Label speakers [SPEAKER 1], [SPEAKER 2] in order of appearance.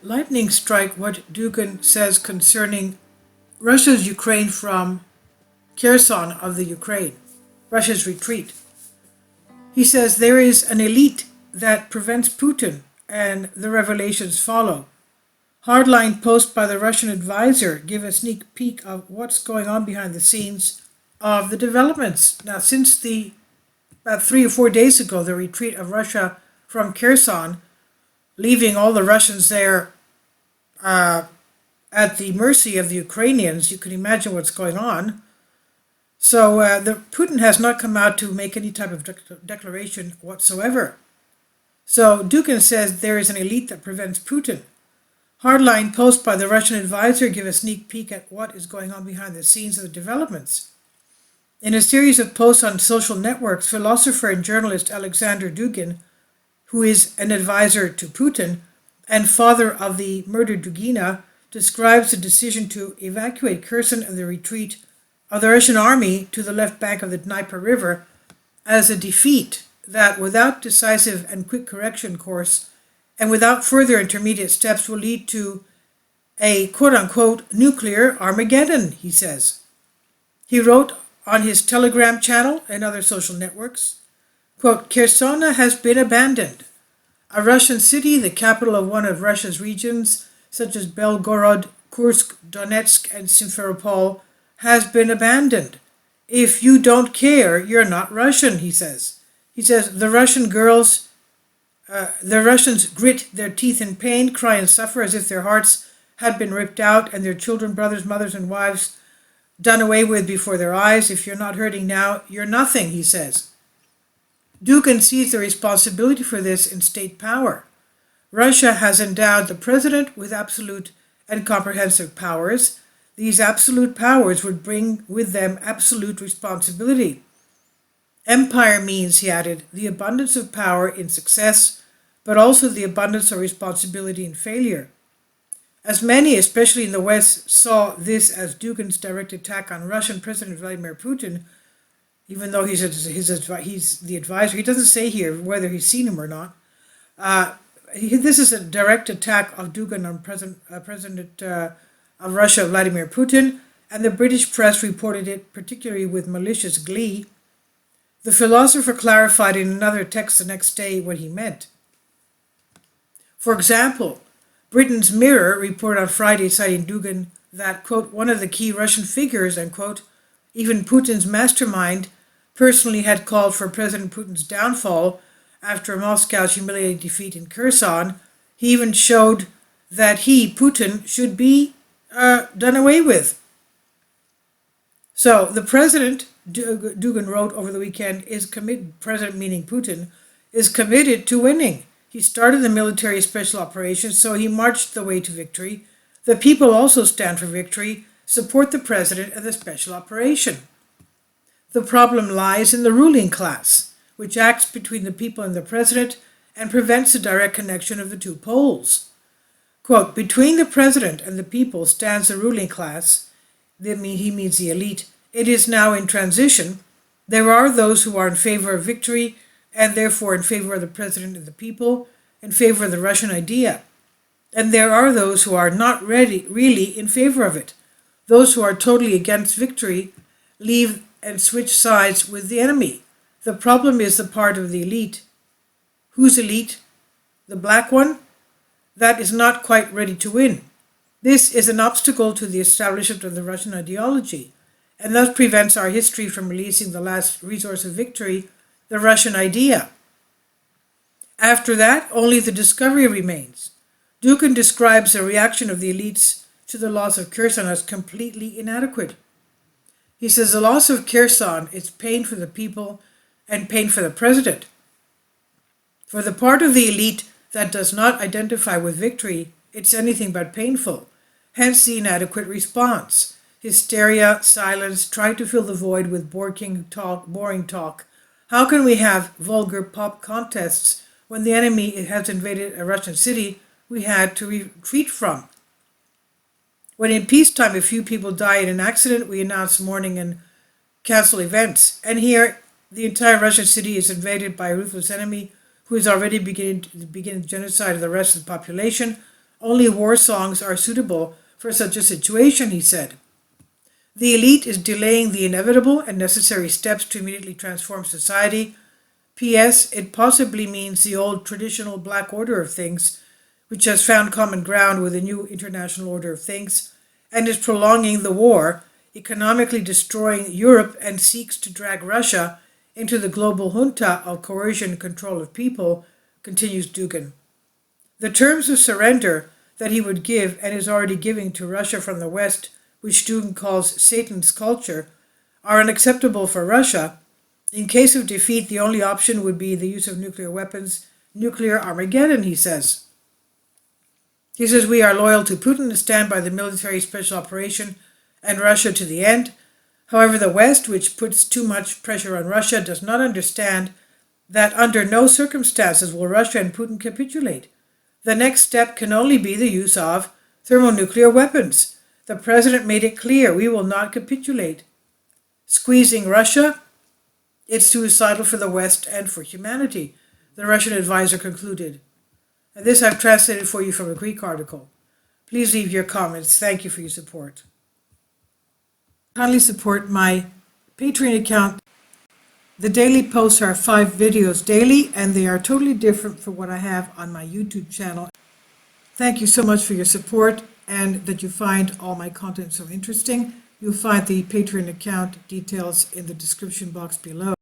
[SPEAKER 1] lightning strike what Dugin says concerning Russia's Ukraine from Kherson of the Ukraine, Russia's retreat. He says there is an elite that prevents Putin, and the revelations follow. Hardline posts by the Russian advisor give a sneak peek of what's going on behind the scenes of the developments. Now, since the about 3 or 4 days ago, the retreat of Russia from Kherson, leaving all the Russians there at the mercy of the Ukrainians, you can imagine what's going on. So the Putin has not come out to make any type of declaration whatsoever. So Dugin says there is an elite that prevents Putin. Hardline posts by the Russian advisor give a sneak peek at what is going on behind the scenes of the developments. In a series of posts on social networks, philosopher and journalist Alexander Dugin, who is an advisor to Putin and father of the murdered Dugina, describes the decision to evacuate Kherson and the retreat of the Russian army to the left bank of the Dnieper River as a defeat that, without decisive and quick correction course and without further intermediate steps, will lead to a quote-unquote nuclear Armageddon, he says. He wrote on his Telegram channel and other social networks, quote, Kherson has been abandoned. A Russian city, the capital of one of Russia's regions, such as Belgorod, Kursk, Donetsk, and Simferopol, has been abandoned. If you don't care, you're not Russian, he says. He says the Russians grit their teeth in pain, cry and suffer as if their hearts had been ripped out and their children, brothers, mothers, and wives done away with before their eyes. If you're not hurting now, you're nothing, he says. Dugin sees the responsibility for this in state power. Russia has endowed the president with absolute and comprehensive powers. These absolute powers would bring with them absolute responsibility. Empire means, he added, the abundance of power in success, but also the abundance of responsibility in failure. As many, especially in the West, saw this as Dugin's direct attack on Russian President Vladimir Putin, even though he's the advisor, he doesn't say here whether he's seen him or not. This is a direct attack of Dugin on President of Russia, Vladimir Putin, and the British press reported it particularly with malicious glee. The philosopher clarified in another text the next day what he meant. For example, Britain's Mirror reported on Friday, citing Dugin, that, quote, one of the key Russian figures, unquote, even Putin's mastermind, personally had called for President Putin's downfall after Moscow's humiliating defeat in Kherson. He even showed that he, Putin, should be done away with. So the president, Dugin wrote over the weekend, is committed, president meaning Putin, is committed to winning. He started the military special operations, so he marched the way to victory. The people also stand for victory, support the president and the special operation. The problem lies in the ruling class, which acts between the people and the president and prevents the direct connection of the two poles. Quote, between the president and the people stands the ruling class, he means the elite. It is now in transition. There are those who are in favor of victory and therefore in favor of the president and the people, in favor of the Russian idea. And there are those who are not really in favor of it. Those who are totally against victory leave and switch sides with the enemy. The problem is the part of the elite. Whose elite? The black one? That is not quite ready to win. This is an obstacle to the establishment of the Russian ideology, and thus prevents our history from releasing the last resource of victory, the Russian idea. After that, only the discovery remains. Dugin describes the reaction of the elites to the loss of Kherson as completely inadequate. He says the loss of Kherson is pain for the people and pain for the president. For the part of the elite that does not identify with victory, it's anything but painful, hence the inadequate response. Hysteria, silence, trying to fill the void with boring talk. How can we have vulgar pop contests when the enemy has invaded a Russian city we had to retreat from? When in peacetime a few people die in an accident, we announce mourning and cancel events. And here, the entire Russian city is invaded by a ruthless enemy who is already beginning genocide of the rest of the population, Only war songs are suitable for such a situation, he said. The elite is delaying the inevitable and necessary steps to immediately transform society. P.S. It possibly means the old traditional black order of things, which has found common ground with the new international order of things, and is prolonging the war, economically destroying Europe, and seeks to drag Russia into the global junta of coercion and control of people, continues Dugin. The terms of surrender that he would give and is already giving to Russia from the West, which Dugin calls Satan's culture, are unacceptable for Russia. In case of defeat, the only option would be the use of nuclear weapons, nuclear Armageddon, he says. He says, we are loyal to Putin and stand by the military special operation and Russia to the end. However, the West, which puts too much pressure on Russia, does not understand that under no circumstances will Russia and Putin capitulate. The next step can only be the use of thermonuclear weapons. The president made it clear, we will not capitulate. Squeezing Russia, it's suicidal for the West and for humanity, the Russian advisor concluded. And this I've translated for you from a Greek article. Please leave your comments. Thank you for your support. Kindly support my Patreon account. The daily posts are 5 videos daily, and they are totally different from what I have on my YouTube channel. Thank you so much for your support and that you find all my content so interesting. You'll find the Patreon account details in the description box below.